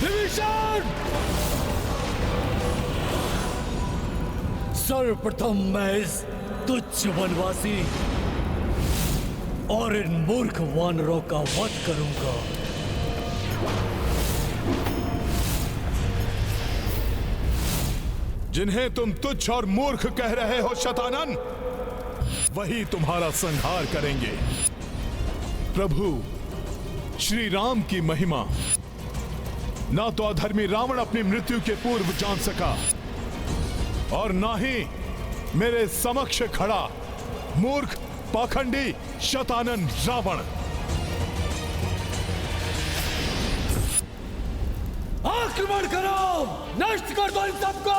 विभीषण! सर्वप्रथम मैं इस तुच्छ वनवासी और इन मूर्ख वानरों का वध करूंगा। जिन्हें तुम तुच्छ और मूर्ख कह रहे हो शतानन, वही तुम्हारा संहार करेंगे। प्रभु श्री राम की महिमा ना तो अधर्मी रावण अपनी मृत्यु के पूर्व जान सका और ना ही मेरे समक्ष खड़ा मूर्ख पाखंडी शतानन रावण। आक्रमण करो, नष्ट कर दो इन सबको।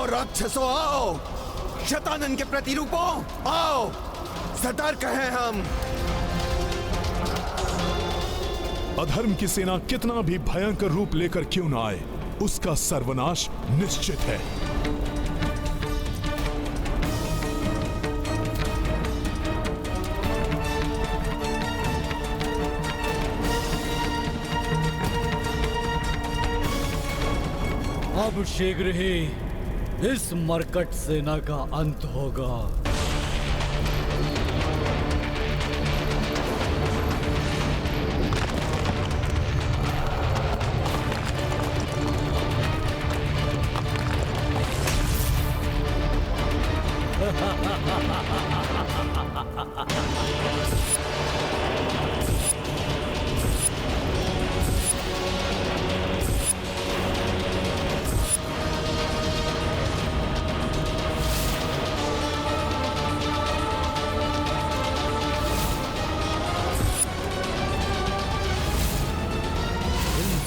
राक्षसों आओ, शतानन के प्रतिरूपों आओ, सतर्क हैं हम। अधर्म की सेना कितना भी भयंकर रूप लेकर क्यों ना आए, उसका सर्वनाश निश्चित है। अब शीघ्र ही इस मरकट सेना का अंत होगा।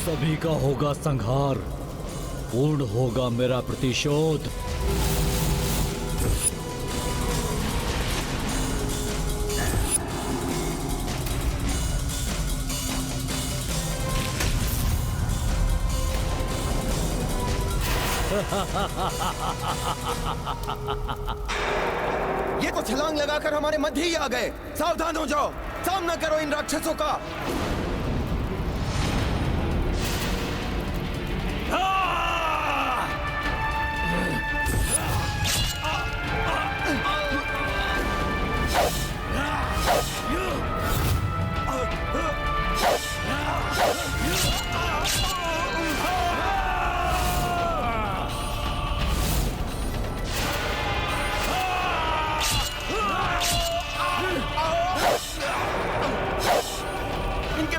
सभी का होगा संहार, पूर्ण होगा मेरा प्रतिशोध। ये तो छलांग लगाकर हमारे मध्य ही आ गए। सावधान हो जाओ, सामना करो इन राक्षसों का।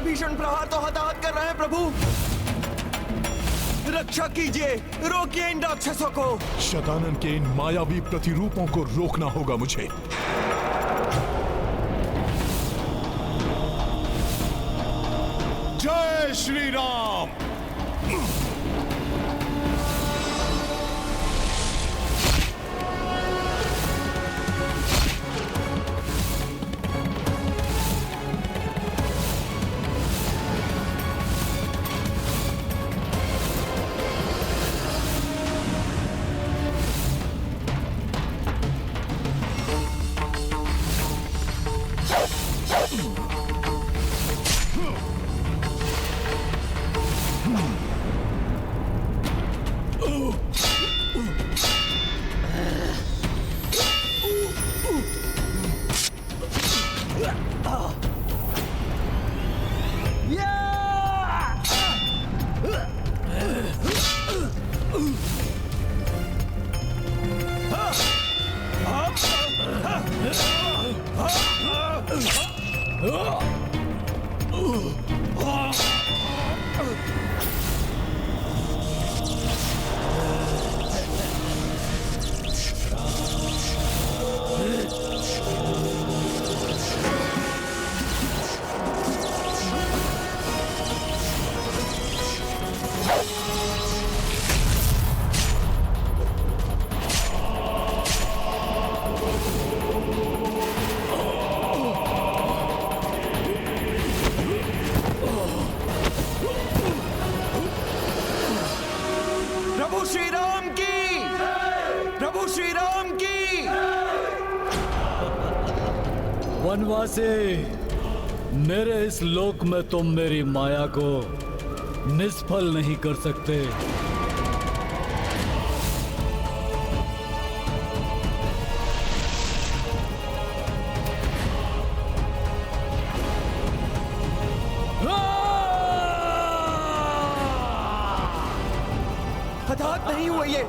भीषण प्रहार तो हताहत कर रहे हैं प्रभु। रक्षा कीजिए, रोकिए इन राक्षसों को। शतानन के इन मायावी प्रतिरूपों को रोकना होगा मुझे। जय श्री राम। वनवासी, मेरे इस लोक में तुम मेरी माया को निष्फल नहीं कर सकते। हताहत नहीं हुए ये,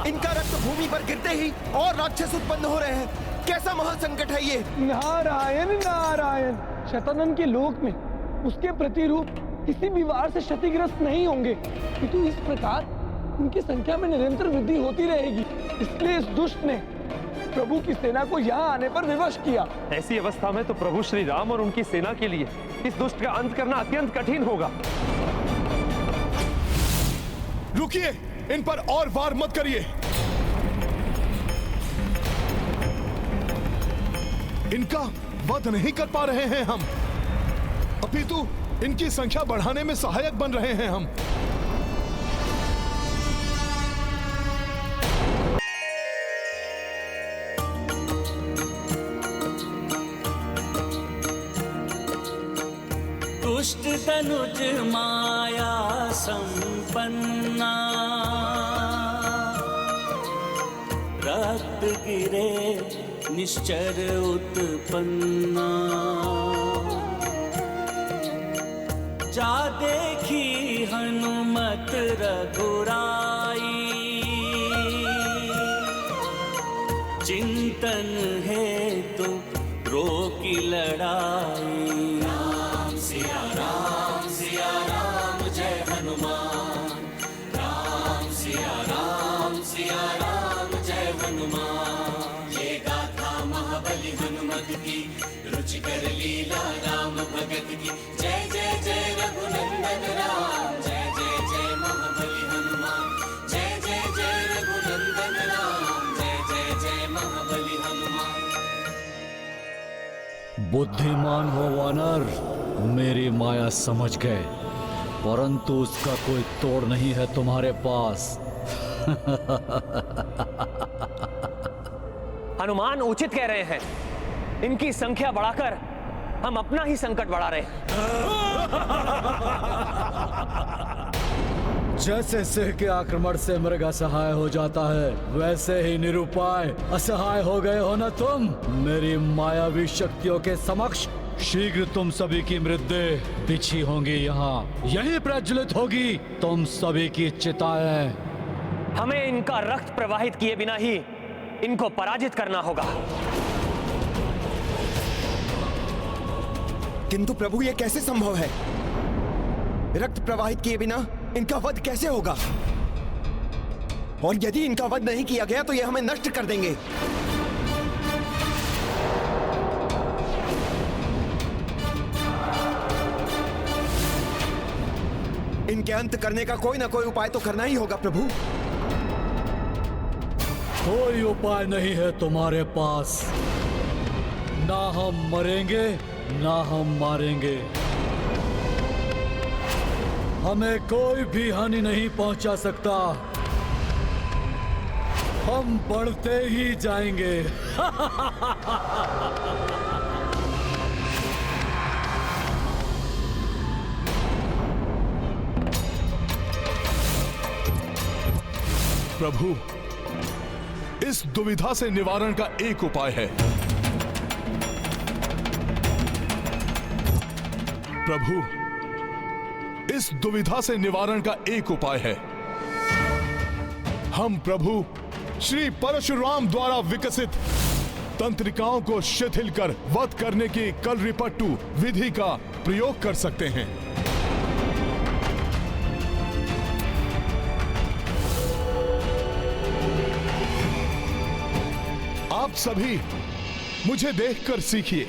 इनका रक्त भूमि पर गिरते ही और राक्षस उत्पन्न हो रहे हैं। कैसा महासंकट है ये। नारायण नारायण, शतानन के लोक में उसके प्रतिरूप किसी भी वार से क्षतिग्रस्त नहीं होंगे, किंतु इस प्रकार उनकी संख्या में निरंतर वृद्धि होती रहेगी। इसलिए इस दुष्ट ने प्रभु की सेना को यहाँ आने पर विवश किया। ऐसी अवस्था में तो प्रभु श्री राम और उनकी सेना के लिए इस दुष्ट का अंत करना अत्यंत कठिन होगा। रुकिए, इन पर और वार मत करिए। इनका वध नहीं कर पा रहे हैं हम, अपितु इनकी संख्या बढ़ाने में सहायक बन रहे हैं हम। दुष्ट तनुज माया संपन्ना, रक्त गिरे निश्चर उत्पन्ना। जा देखी हनुमत रघुराई, चिंतन है तो रोकी लड़ाई। राम सिया राम जय हनुमान। राम सिया राम जय हनुमान। ये गाथा महाबली हनुमत की, रुचिकर लीला राम भगत की। जय जय जय रघुनंदन राम, जय जय जय महाबली हनुमान। जय जय जय रघुनंदन राम, जय जय जय महाबली हनुमान। बुद्धिमान हो वानर, मेरी माया समझ गए, परंतु उसका कोई तोड़ नहीं है तुम्हारे पास। हनुमान उचित कह रहे हैं, इनकी संख्या बढ़ाकर हम अपना ही संकट बढ़ा रहे हैं। जैसे सिंह के आक्रमण से मृग असहाय हो जाता है, वैसे ही निरुपाय असहाय हो गए हो न तुम। मेरी मायावी शक्तियों के समक्ष शीघ्र तुम सभी की मृत्यु बिछी होंगी, यहाँ यही प्रज्वलित होगी तुम सभी की चिताएं। हमें इनका रक्त प्रवाहित किए बिना ही इनको पराजित करना होगा। किंतु प्रभु ये कैसे संभव है? रक्त प्रवाहित किए बिना इनका वध कैसे होगा? और यदि इनका वध नहीं किया गया तो ये हमें नष्ट कर देंगे। इनके अंत करने का कोई ना कोई उपाय तो करना ही होगा प्रभु। कोई उपाय नहीं है तुम्हारे पास। ना हम मरेंगे ना हम मारेंगे, हमें कोई भी हानि नहीं पहुंचा सकता। हम बढ़ते ही जाएंगे। प्रभु, इस दुविधा से निवारण का एक उपाय है। प्रभु, इस दुविधा से निवारण का एक उपाय है। हम प्रभु श्री परशुराम द्वारा विकसित तंत्रिकाओं को शिथिल कर वध करने की कलरिपट्टू विधि का प्रयोग कर सकते हैं। आप सभी मुझे देखकर सीखिए।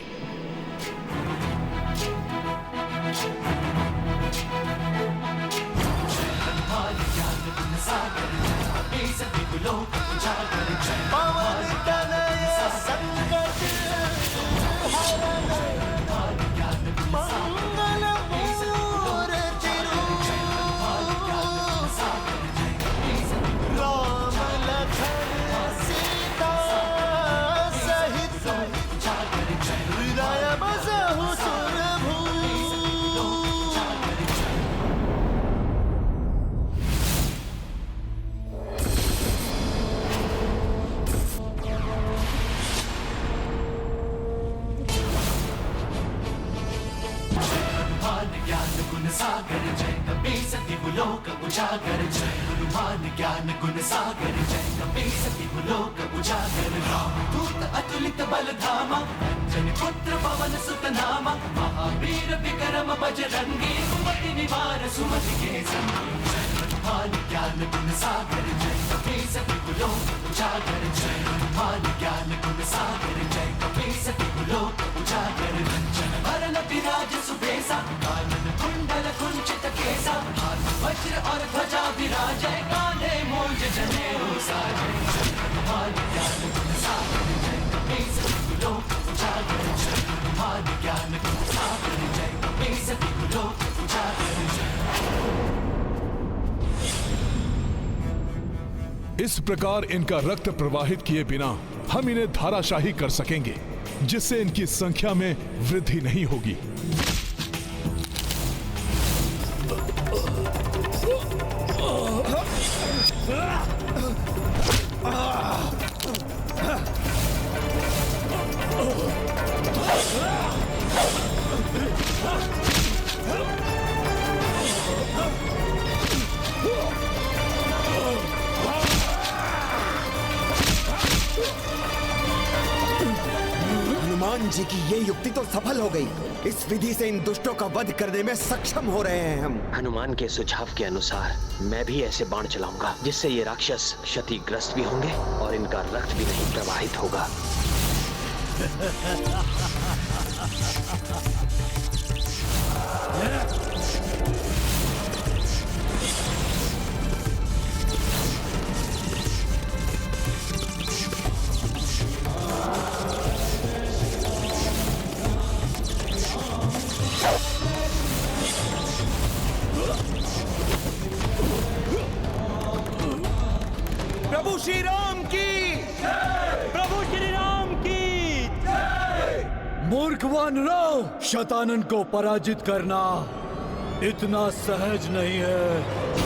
सागर जय कपी सती लोक उजागर जय हनुमान ज्ञान गुण सागर जय कपी सती लोक उजागर रामदूत अतुलित बल धामा अंजनी पुत्र पवन सुत नामा महावीर विक्रम बजरंगी सुमति निवार सुमति के संगी जय हनुमान ज्ञान गुण सागर जय कपी सती लोक उजागर जय हनुमान ज्ञान गुण सागर जय कपी सती लोक उजागर रंजन वरण विराज सुबेसा कानन कुंडल कुंचित केसा हाथ वज्र और ध्वजा विराजय कांधे मूंज जनेऊ साजय जय हनुमान ज्ञान गुण सागर जय कपी सती लोक उजागर जय हनुमान ज्ञान गुण सागर जय कपी सती लोक उजागर जय। इस प्रकार इनका रक्त प्रवाहित किए बिना हम इन्हें धाराशाही कर सकेंगे, जिससे इनकी संख्या में वृद्धि नहीं होगी। हनुमान जी की ये युक्ति तो सफल हो गई। इस विधि से इन दुष्टों का वध करने में सक्षम हो रहे हैं हम। हनुमान के सुझाव के अनुसार मैं भी ऐसे बाण चलाऊंगा जिससे ये राक्षस क्षतिग्रस्त भी होंगे और इनका रक्त भी नहीं प्रवाहित होगा। प्रभु श्री राम की प्रभु श्री राम की मूर्ख वानरों, शतानन को पराजित करना इतना सहज नहीं है।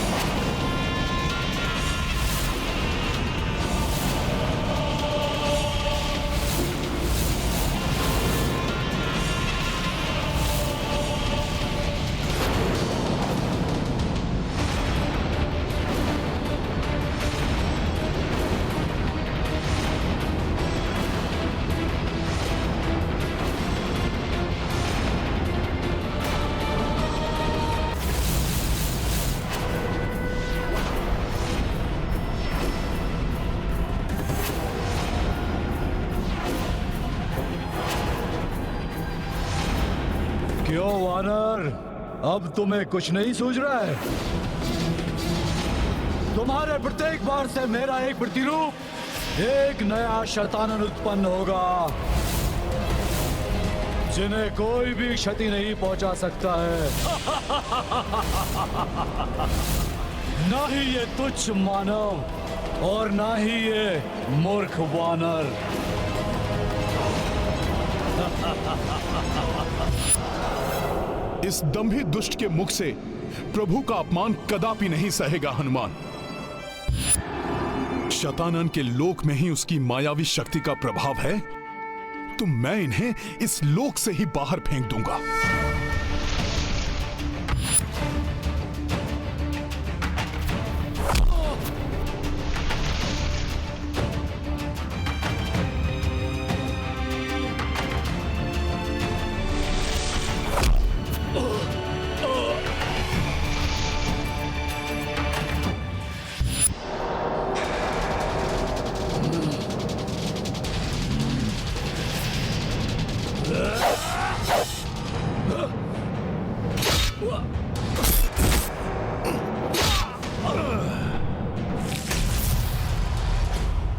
क्यों वानर, अब तुम्हें कुछ नहीं सूझ रहा है? तुम्हारे प्रत्येक बार से मेरा एक प्रतिरूप, एक नया शतानन उत्पन्न होगा जिन्हें कोई भी क्षति नहीं पहुंचा सकता है। ना ही ये तुच्छ मानव और ना ही ये मूर्ख वानर। इस दंभी दुष्ट के मुख से प्रभु का अपमान कदापि नहीं सहेगा हनुमान। शतानन के लोक में ही उसकी मायावी शक्ति का प्रभाव है, तो मैं इन्हें इस लोक से ही बाहर फेंक दूंगा।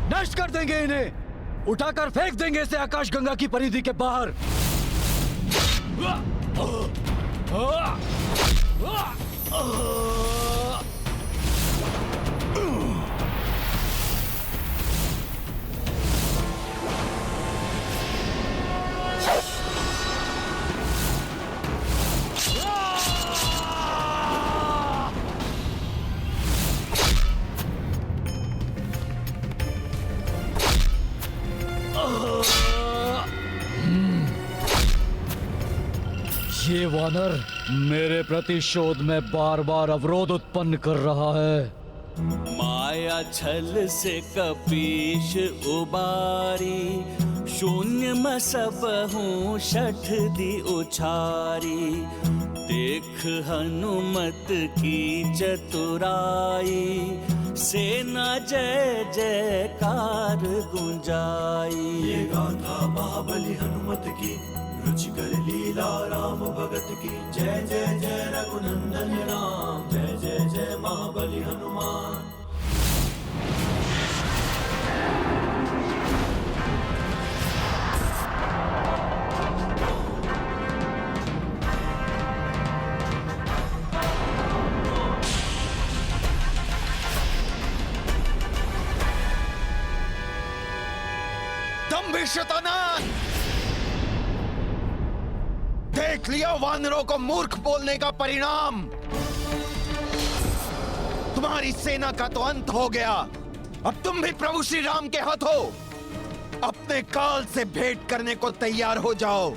नष्ट कर देंगे इन्हें, उठाकर फेंक देंगे इसे आकाश गंगा की परिधि के बाहर। ये वानर मेरे प्रतिशोध में बार बार अवरोध उत्पन्न कर रहा है। माया छल से कपीश उबारी, शून्य में सब हूँ शठ दी उछारी। देख हनुमत की चतुराई, सेना जय जयकार गुंजाई। ये गाथा महाबली हनुमत की, रुचिकर लीला राम भगत की। जय जय जय रघुनंदन राम, जय जय जय महाबली हनुमान। दंभी शैतान! देख लिया वानरों को मूर्ख बोलने का परिणाम। तुम्हारी सेना का तो अंत हो गया। अब तुम भी प्रभु श्री राम के हाथों अपने काल से भेंट करने को तैयार हो जाओ।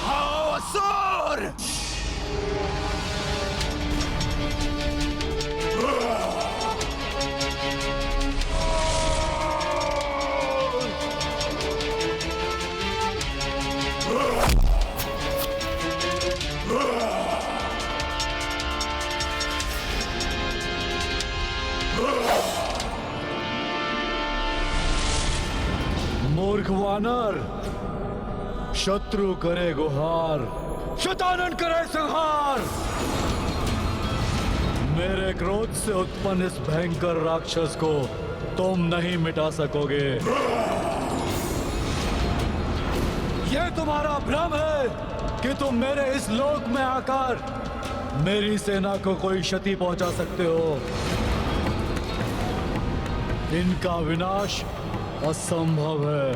आओ असुर! मूर्ख वानर, शत्रु करे गुहार, शैतानन करे संहार। मेरे क्रोध से उत्पन्न इस भयंकर राक्षस को तुम नहीं मिटा सकोगे। यह तुम्हारा भ्रम है कि तुम मेरे इस लोक में आकर मेरी सेना को कोई क्षति पहुंचा सकते हो। इनका विनाश असंभव है।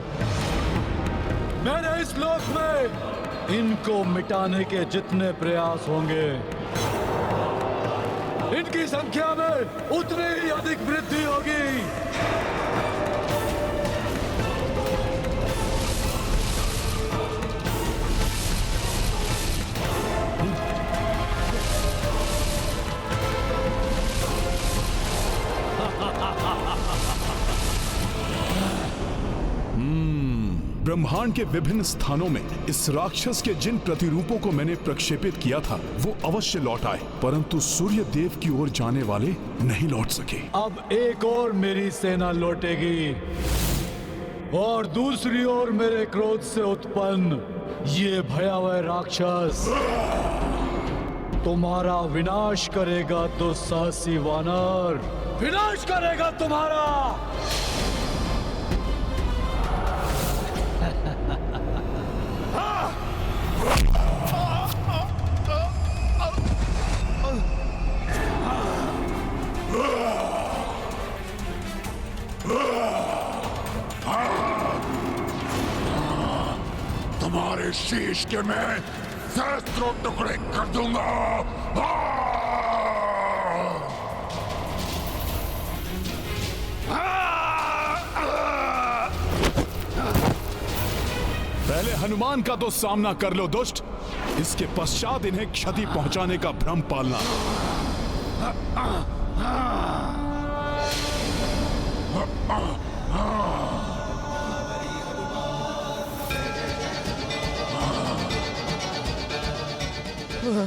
मेरे इस लोक में इनको मिटाने के जितने प्रयास होंगे, इनकी संख्या में उतनी ही अधिक वृद्धि होगी। ब्रह्मांड के विभिन्न स्थानों में इस राक्षस के जिन प्रतिरूपों को मैंने प्रक्षेपित किया था वो अवश्य लौट आए, परंतु सूर्य देव की ओर जाने वाले नहीं लौट सके। अब एक और मेरी सेना लौटेगी और दूसरी ओर मेरे क्रोध से उत्पन्न ये भयावह राक्षस तुम्हारा विनाश करेगा। दुस्साहसी वानर, विनाश करेगा तुम्हारा। तुम्हारे शीश के मैं सहस्त्रों टुकड़े कर दूंगा। पहले हनुमान का तो सामना कर लो दुष्ट, इसके पश्चात इन्हें क्षति पहुंचाने का भ्रम पालना।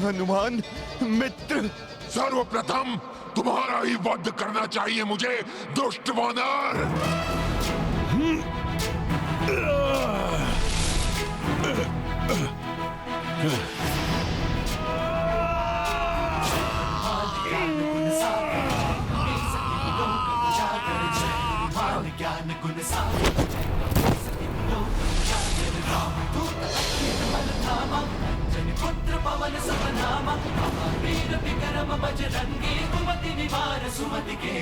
हनुमान मित्र, सर्वप्रथम तुम्हारा ही वध करना चाहिए मुझे, दुष्ट वानर। ज्ञान गुण सागर, पुत्र पवन सपनामा, वीर विक्रम बजरंगी, कुमति निवार सुमति के